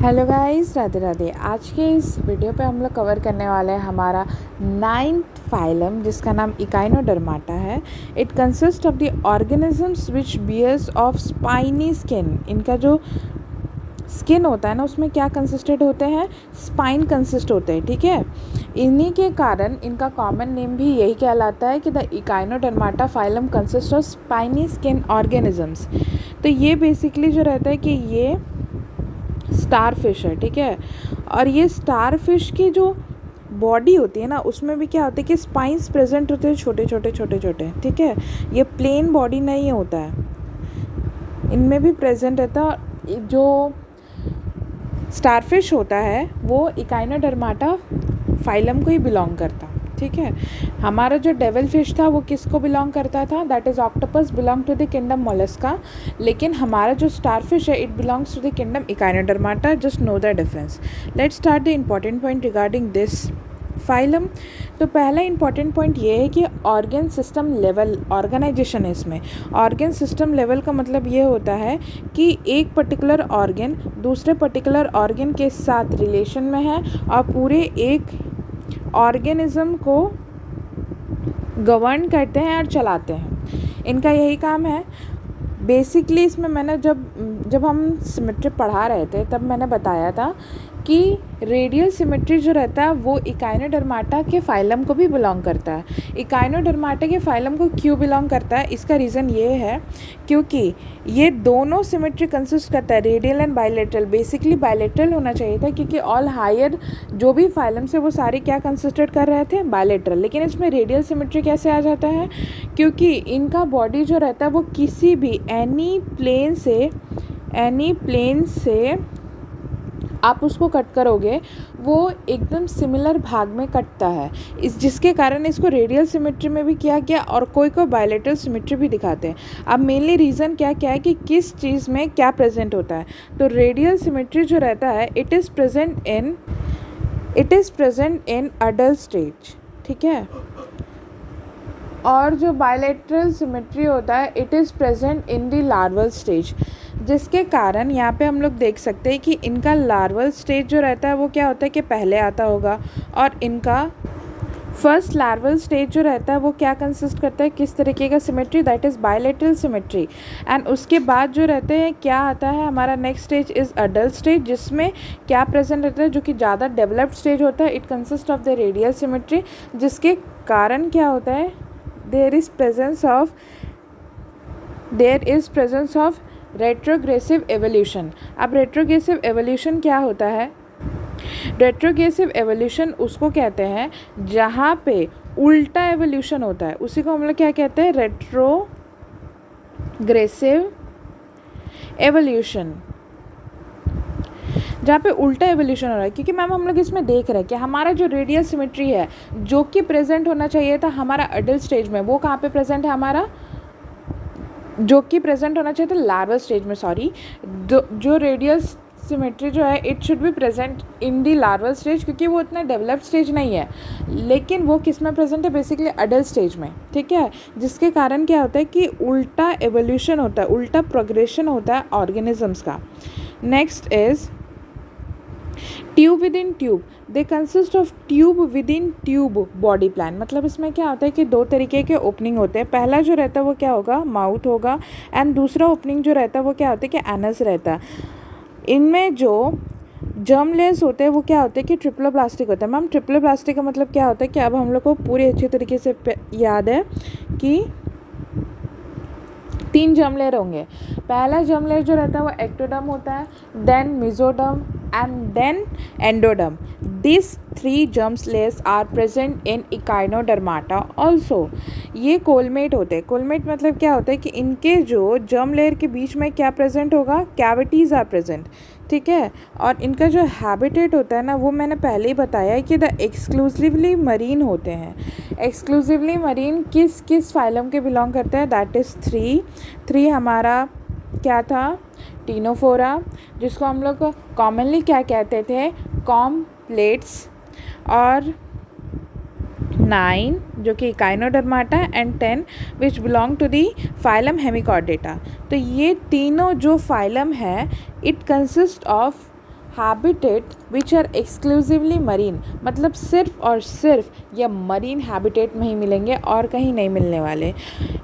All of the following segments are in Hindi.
Hello guys, Radhe Radhe. आज के इस वीडियो पे हम लोग कवर करने वाले हैं हमारा 9th फाइलम, जिसका नाम इकाइनोडर्माटा है। It consist of the organisms which bears of spiny skin. इनका जो स्किन होता है ना, उसमें क्या कंसिस्टेड होते हैं, स्पाइन कंसिस्ट होते हैं, ठीक है। इन्हीं के कारण इनका कॉमन नेम भी यही कहलाता है कि the Echinodermata phylum consist of spiny skin organisms. तो ये बेसिकली जो रहता है कि ये स्टार फिश है, ठीक है। और ये स्टार फिश की जो बॉडी होती है ना, उसमें भी क्या होता है कि स्पाइंस प्रेजेंट होते हैं, छोटे छोटे छोटे छोटे, ठीक है। ये प्लेन बॉडी नहीं होता है, इनमें भी प्रेजेंट रहता है। जो स्टारफिश होता है वो इकाइनोडर्माटा फाइलम को ही बिलोंग करता, ठीक है। हमारा जो डेविल फिश था वो किसको बिलोंग करता था, that is octopus, belong to the kingdom Mollusca. लेकिन हमारा जो स्टारफिश है, it belongs to the kingdom Echinodermata. Just know the difference. Let's start the important point regarding this phylum. तो पहला इंपॉर्टेंट पॉइंट ये है कि ऑर्गन सिस्टम लेवल ऑर्गेनाइजेशन है इसमें। ऑर्गन सिस्टम लेवल का मतलब ये होता है कि एक पर्टिकुलर ऑर्गन दूसरे पर्टिकुलर ऑर्गन के साथ रिलेशन में है और पूरे एक ऑर्गेनिज्म को गवर्न करते हैं और चलाते हैं। इनका यही काम है बेसिकली। इसमें मैंने जब हम सिमेट्री पढ़ा रहे थे तब मैंने बताया था कि रेडियल सिमेट्री जो रहता है वो इकाइनोडर्माटा के फाइलम को भी बिलोंग करता है। इकाइनोडर्माटा के फाइलम को क्यों बिलोंग करता है, इसका रीज़न ये है क्योंकि ये दोनों सिमेट्री कंसिस्ट करता है, radial and bilateral. Basically bilateral होना चाहिए था क्योंकि ऑल हायर जो भी फाइलम से वो सारे क्या कंसिस्टेड कर रहे थे, बायलेटरल। लेकिन इसमें रेडियल सिमेट्री कैसे आ जाता है, क्योंकि इनका बॉडी जो रहता है वो किसी भी एनी प्लेन से आप उसको कट करोगे वो एकदम सिमिलर भाग में कटता है, जिसके कारण इसको रेडियल सिमेट्री में भी किया गया और कोई बायलेटरल सिमेट्री भी दिखाते हैं। अब मेनली रीज़न क्या क्या है कि किस चीज़ में क्या प्रेजेंट होता है। तो रेडियल सिमेट्री जो रहता है it is present in adult stage, ठीक है। और जो बायलेटरल सिमेट्री होता है it is present in the larval stage, जिसके कारण यहाँ पे हम लोग देख सकते हैं कि इनका लार्वल स्टेज जो रहता है वो क्या होता है कि पहले आता होगा। और इनका फर्स्ट लार्वल स्टेज जो रहता है वो क्या कंसिस्ट करता है, किस तरीके का symmetry, that is bilateral symmetry. And उसके बाद जो रहते हैं क्या आता है, हमारा next stage is adult stage, जिसमें क्या प्रेजेंट रहता है, जो कि ज़्यादा डेवलप्ड स्टेज होता है। It consist of the radial symmetry, जिसके कारण क्या होता है, there is presence of retrogressive evolution. अब रेट्रोग्रेसिव एवोल्यूशन क्या होता है, रेट्रोग्रेसिव एवोल्यूशन उसको कहते हैं जहाँ पे उल्टा एवोल्यूशन होता है, उसी को हम लोग क्या कहते हैं, रेट्रोग्रेसिव एवोल्यूशन, जहाँ पे उल्टा एवोल्यूशन हो रहा है। क्योंकि मैम हम लोग इसमें देख रहे हैं कि हमारा जो रेडियल सिमेट्री है जो कि प्रेजेंट होना चाहिए था हमारा अडल्ट स्टेज में, वो कहाँ पे प्रेजेंट है, हमारा जो कि प्रेजेंट होना चाहिए था लार्वल स्टेज में, सॉरी। जो रेडियल सिमेट्री जो है it should be present in the larval stage, क्योंकि वो इतना डेवलप्ड स्टेज नहीं है। लेकिन वो किस में प्रेजेंट है, बेसिकली अडल्ट स्टेज में, ठीक है। जिसके कारण क्या होता है कि उल्टा एवोल्यूशन होता है, उल्टा प्रोग्रेशन होता है ऑर्गेनिजम्स का। Next is tube with in tube. They consist of tube with in tube body plan. मतलब इसमें क्या होता है कि दो तरीके के ओपनिंग होते हैं। पहला जो रहता है वो क्या होगा, माउथ होगा, एंड दूसरा ओपनिंग जो रहता है वो क्या होता है कि एनस रहता है। इनमें जो जर्म लेयर्स होते हैं वो क्या होते हैं कि ट्रिप्लोप्लास्टिक होता है। मैम ट्रिप्लोप्लास्टिक का मतलब क्या होता है कि अब हम लोग को पूरी अच्छी तरीके से याद है कि 3 जर्म लेयर होंगे। पहला जर्म लेयर जो रहता है वो एक्टोडर्म होता है, then mesoderm and then endoderm. These 3 germ layers are present in Echinodermata also। ये कोलमेट होते हैं। कोलमेट मतलब क्या होता है कि इनके जो जर्म लेयर के बीच में क्या प्रेजेंट होगा, कैविटीज़ आर प्रेजेंट, ठीक है। और इनका जो हैबिटेट होता है ना, वो मैंने पहले ही बताया है कि द एक्सक्लूसिवली मरीन होते हैं। एक्सक्लूसिवली मरीन किस किस फाइलम के बिलोंग करते हैं, दैट इज़ 3 हमारा क्या था, टीनोफोरा, जिसको हम लोग कॉमनली क्या कहते थे, कॉम्प्लेट्स, और 9 जो कि Echinodermata, and 10 which belong to the phylum Hemichordata. तो ये तीनों जो फाइलम है it consist of habitat which are exclusively marine, मतलब सिर्फ और सिर्फ ये मरीन हैबिटेट में ही मिलेंगे और कहीं नहीं मिलने वाले।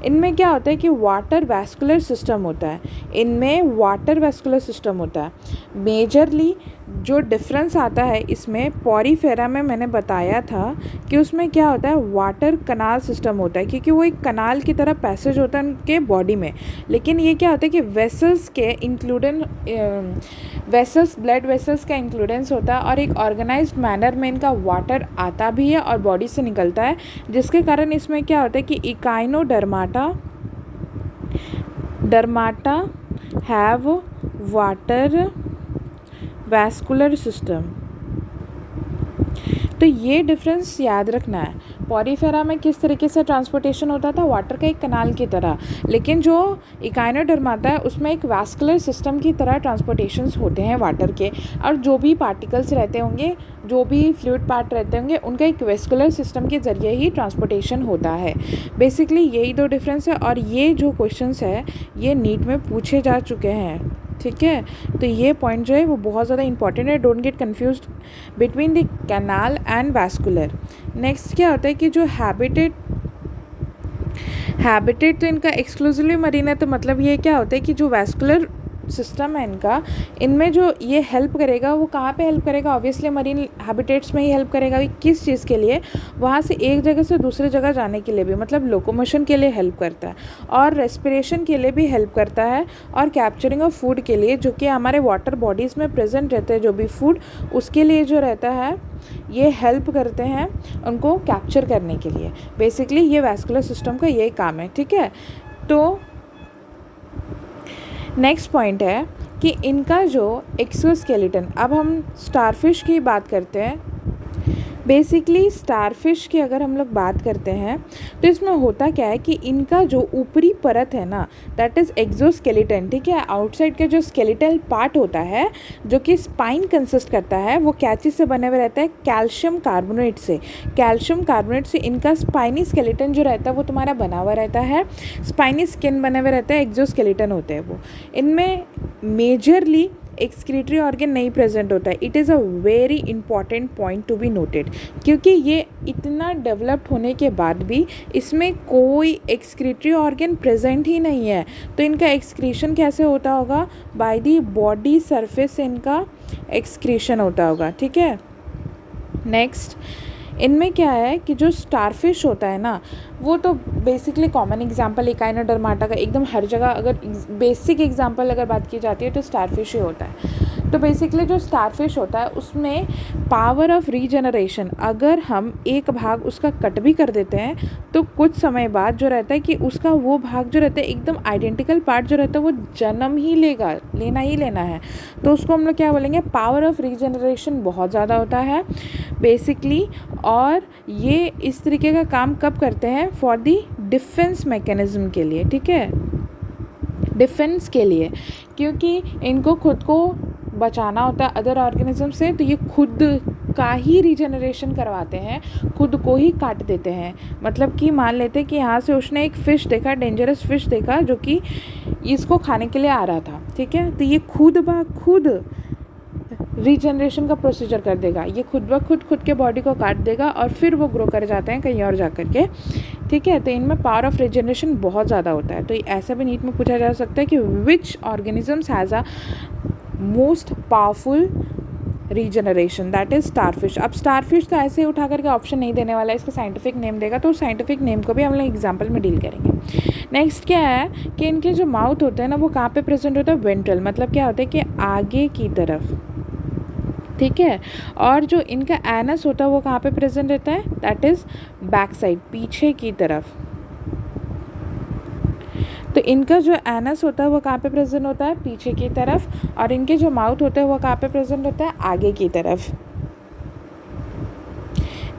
इनमें क्या होता है कि वाटर वैस्कुलर सिस्टम होता है, इनमें वाटर वैस्कुलर सिस्टम होता है। मेजरली जो डिफरेंस आता है इसमें, पॉरीफेरा में मैंने बताया था कि उसमें क्या होता है, वाटर कनाल सिस्टम होता है, क्योंकि वो एक कनाल की तरह पैसेज होता है उनके बॉडी में। लेकिन ये क्या होता है कि वेसल्स के इंक्लूडेंस, वेसल्स ब्लड वेसल्स का इंक्लूडेंस होता है और एक ऑर्गेनाइज्ड मैनर में इनका वाटर आता भी है और बॉडी से निकलता है, जिसके कारण इसमें क्या होता है कि Echinodermata have water vascular system. तो ये डिफरेंस याद रखना है। पॉरीफेरा में किस तरीके से ट्रांसपोर्टेशन होता था, वाटर का एक कनाल की तरह, लेकिन जो इकाइनोडर्माटा है उसमें एक वैस्कुलर सिस्टम की तरह ट्रांसपोर्टेशंस होते हैं वाटर के, और जो भी पार्टिकल्स रहते होंगे, जो भी फ्लूइड पार्ट रहते होंगे, उनका एक वैस्कुलर सिस्टम के ज़रिए ही ट्रांसपोर्टेशन होता है। बेसिकली यही दो डिफरेंस है, और ये जो क्वेश्चंस है ये नीट में पूछे जा चुके हैं, ठीक है। तो ये पॉइंट जो है वो बहुत ज़्यादा इंपॉर्टेंट है, don't get confused between the canal and vascular. Next क्या होता है कि जो हैबिटेट तो इनका एक्सक्लूसिवली मरीन है, तो मतलब ये क्या होता है कि जो वैस्कुलर सिस्टम है इनका, इनमें जो ये हेल्प करेगा वो कहाँ पे हेल्प करेगा, ऑब्वियसली मरीन हैबिटेट्स में ही हेल्प करेगा। किस चीज़ के लिए, वहाँ से एक जगह से दूसरी जगह जाने के लिए भी, मतलब लोकोमोशन के लिए हेल्प करता है, और रेस्पिरेशन के लिए भी हेल्प करता है, और कैप्चरिंग ऑफ फूड के लिए, जो कि हमारे वाटर बॉडीज़ में प्रेजेंट रहते हैं जो भी फूड, उसके लिए जो रहता है ये हेल्प करते हैं उनको कैप्चर करने के लिए। बेसिकली ये वैस्कुलर सिस्टम का यही काम है, ठीक है। तो नेक्स्ट पॉइंट है कि इनका जो एक्सोस्केलेटन, अब हम स्टारफिश की बात करते हैं। बेसिकली स्टारफिश की अगर हम लोग बात करते हैं तो इसमें होता क्या है कि इनका जो ऊपरी परत है ना, दैट इज़ एक्सोस्केलेटन, ठीक है। आउटसाइड का जो स्केलेटल पार्ट होता है जो कि स्पाइन कंसिस्ट करता है, वो क्या चीज़ से बने हुए रहता है, कैल्शियम कार्बोनेट से। कैल्शियम कार्बोनेट से इनका स्पाइनी स्केलेटन जो रहता है वो तुम्हारा बना हुआ रहता है, स्पाइनी स्किन बने हुए रहता है, एक्सोस्केलेटन होते हैं वो। इनमें मेजरली एक्सक्रीटरी ऑर्गन नहीं प्रेजेंट होता है। It is a very important point to be noted, क्योंकि ये इतना डेवलप्ड होने के बाद भी इसमें कोई एक्सक्रीटरी ऑर्गन प्रेजेंट ही नहीं है। तो इनका एक्सक्रीशन कैसे होता होगा, बाय द बॉडी सरफेस से इनका एक्सक्रीशन होता होगा, ठीक है। नेक्स्ट, इनमें क्या है कि जो स्टारफिश होता है ना, वो तो बेसिकली कॉमन एग्जांपल इकाइनोडर्माटा का एकदम हर जगह अगर बेसिक एग्जांपल अगर बात की जाती है तो स्टारफिश ही होता है। तो बेसिकली जो स्टारफिश होता है उसमें पावर ऑफ रीजनरेशन, अगर हम एक भाग उसका कट भी कर देते हैं तो कुछ समय बाद जो रहता है कि उसका वो भाग जो रहता है एकदम आइडेंटिकल पार्ट जो रहता है वो जन्म ही लेना ही लेना है। तो उसको हम लोग क्या बोलेंगे, पावर ऑफ रीजनरेशन बहुत ज़्यादा होता है बेसिकली। और ये इस तरीके का काम कब करते हैं, फॉर दी डिफेंस मैकेनिज्म के लिए, ठीक है, डिफेंस के लिए, क्योंकि इनको खुद को बचाना होता है अदर ऑर्गेनिज्म से, तो ये खुद का ही रीजनरेशन करवाते हैं, खुद को ही काट देते हैं। मतलब कि मान लेते हैं कि यहाँ से उसने एक फ़िश देखा, डेंजरस फिश देखा जो कि इसको खाने के लिए आ रहा था, ठीक है, तो ये खुद ब खुद रीजनरेशन का प्रोसीजर कर देगा, ये खुद ब खुद के बॉडी को काट देगा और फिर वो ग्रो कर जाते हैं कहीं और जा कर के, ठीक है। तो इनमें पावर ऑफ रीजनरेशन बहुत ज़्यादा होता है। तो ऐसा भी नीट में पूछा जा सकता है कि which organisms has a most powerful regeneration, that is starfish. अब स्टारफिश तो ऐसे ही उठा करके ऑप्शन नहीं देने वाला है, इसका साइंटिफिक नेम देगा, तो साइंटिफिक नेम को भी हम लोग एग्जाम्पल में डील करेंगे। नेक्स्ट क्या है कि इनके जो माउथ होते हैं ना वो कहाँ पे प्रेजेंट होता है, वेंट्रल, मतलब क्या होता है कि आगे की तरफ, ठीक है। और जो इनका एनस होता है वो कहाँ पे प्रेजेंट रहता है, दैट इज़ बैक साइड, पीछे की तरफ। तो इनका जो एनस होता है वो कहाँ पे प्रेजेंट होता है, पीछे की तरफ, और इनके जो माउथ होते हैं वो कहाँ पे प्रेजेंट होता है, आगे की तरफ।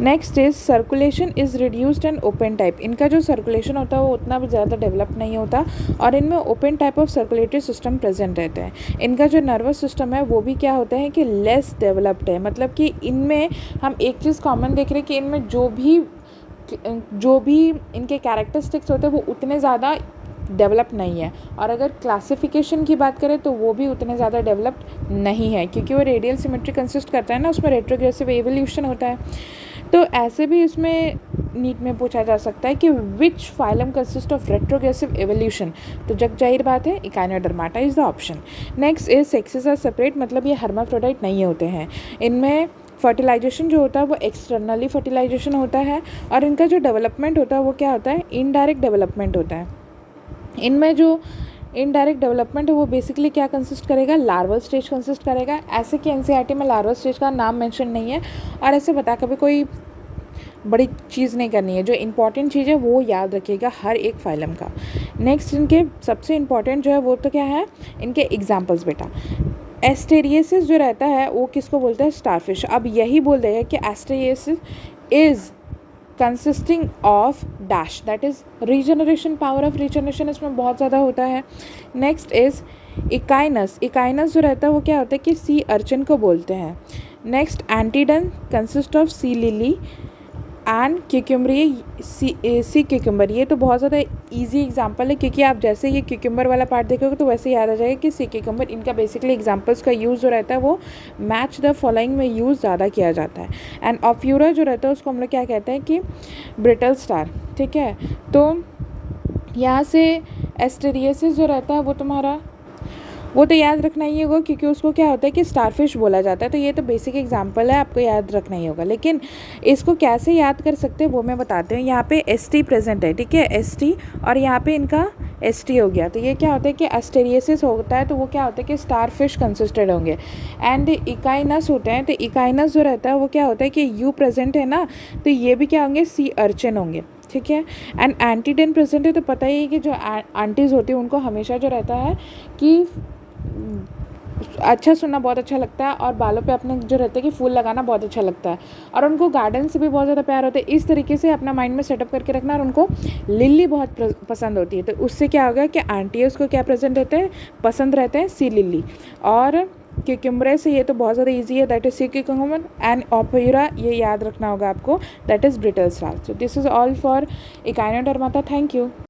Next is circulation is reduced and open type. इनका जो सर्कुलेशन होता है वो उतना भी ज़्यादा डेवलप नहीं होता और इनमें open type of circulatory system present रहते हैं। इनका जो नर्वस सिस्टम है वो भी क्या होता है कि लेस डेवलप्ड है, मतलब कि इनमें हम एक चीज़ कॉमन देख रहे हैं कि इनमें जो भी इनके कैरेक्टरिस्टिक्स होते हैं वो उतने ज़्यादा डेवलप नहीं है। और अगर क्लासिफिकेशन की बात करें तो वो भी उतने ज़्यादा डेवलप्ड नहीं है, क्योंकि वो रेडियल सिमेट्री कंसिस्ट करता है ना, उसमें रेट्रोग्रेसिव एवोल्यूशन होता है। तो ऐसे भी इसमें नीट में पूछा जा सकता है कि which phylum consist of retrogressive evolution, तो जग जाहिर बात है Echinodermata is the option. Next is sexes are separate, मतलब ये हर्माफ्रोडाइट नहीं होते हैं। इनमें फर्टिलाइजेशन जो होता है वो एक्सटर्नली फर्टिलाइजेशन होता है, और इनका जो डेवलपमेंट होता है वो क्या होता है, इनडायरेक्ट डेवलपमेंट होता है। इनमें जो इनडायरेक्ट डेवलपमेंट है वो बेसिकली क्या कंसिस्ट करेगा, लार्वल स्टेज कंसिस्ट करेगा। ऐसे कि एनसीईआरटी में लार्वल स्टेज का नाम मेंशन नहीं है, और ऐसे बता कभी कोई बड़ी चीज़ नहीं करनी है। जो इंपॉर्टेंट चीज़ है वो याद रखिएगा हर एक फाइलम का। नेक्स्ट इनके सबसे इम्पॉर्टेंट जो है वो तो क्या है, इनके एग्जाम्पल्स बेटा। एस्टेरियसिस जो रहता है वो किसको बोलते हैं, स्टारफिश। अब यही बोल देगा कि एस्टेरियसिस is consisting of dash, that is regeneration, power of regeneration इसमें बहुत ज़्यादा होता है। Next is echinus. इकाइनस जो रहता है वो क्या होता है कि सी अर्चिन को बोलते हैं। Next Antedon consist of sea lily and cucumber, sea cucumber. ये तो बहुत ज़्यादा इजी एग्जांपल है, क्योंकि आप जैसे ये क्यूक्यूम्बर वाला पार्ट देखोगे तो वैसे याद आ जाएगा कि सी क्यूक्यूम्बर। इनका बेसिकली एग्जांपल्स का यूज़ जो रहता है वो मैच द फॉलोइंग में यूज़ ज़्यादा किया जाता है। एंड ऑफ्यूरा जो रहता है उसको हम लोग क्या कहते हैं कि ब्रिटल स्टार, ठीक है। तो यहाँ से एस्टेरियसिस जो रहता है वो तुम्हारा, वो तो याद रखना ही होगा, क्योंकि उसको क्या होता है कि स्टारफिश बोला जाता है। तो ये तो बेसिक एग्जांपल है, आपको याद रखना ही होगा। लेकिन इसको कैसे याद कर सकते हैं वो मैं बताती हूँ। यहाँ पे एस टी प्रेजेंट है, ठीक है, एस टी, और यहाँ पे इनका एस टी हो गया। तो ये क्या होता है कि एस्टेरियसिस होता है तो वो क्या होता है कि स्टारफिश कंसिस्टेड होंगे। एंड इकाइनस होते हैं, तो इकाइनस जो रहता है वो क्या होता है कि यू प्रेजेंट है ना, तो ये भी क्या होंगे, सी अर्चिन होंगे, ठीक है। एंड एंटीडेन प्रेजेंट है, तो पता ही है कि जो आंटीज़ होती है उनको हमेशा जो रहता है कि अच्छा सुनना बहुत अच्छा लगता है, और बालों पे अपने जो रहते हैं कि फूल लगाना बहुत अच्छा लगता है, और उनको गार्डन से भी बहुत ज़्यादा प्यार होता है। इस तरीके से अपना माइंड में सेटअप करके रखना। और उनको लिली बहुत पसंद होती है, तो उससे क्या होगा कि आंटियों को क्या प्रेजेंट रहते हैं, पसंद रहते हैं सी लिली। और क्यूक्यूम्बर से ये तो बहुत ज़्यादा ईजी है, that is sea cucumber. And Ophiura ये याद रखना होगा आपको, that is brittle star. So this is all for Echinodermata. Thank you.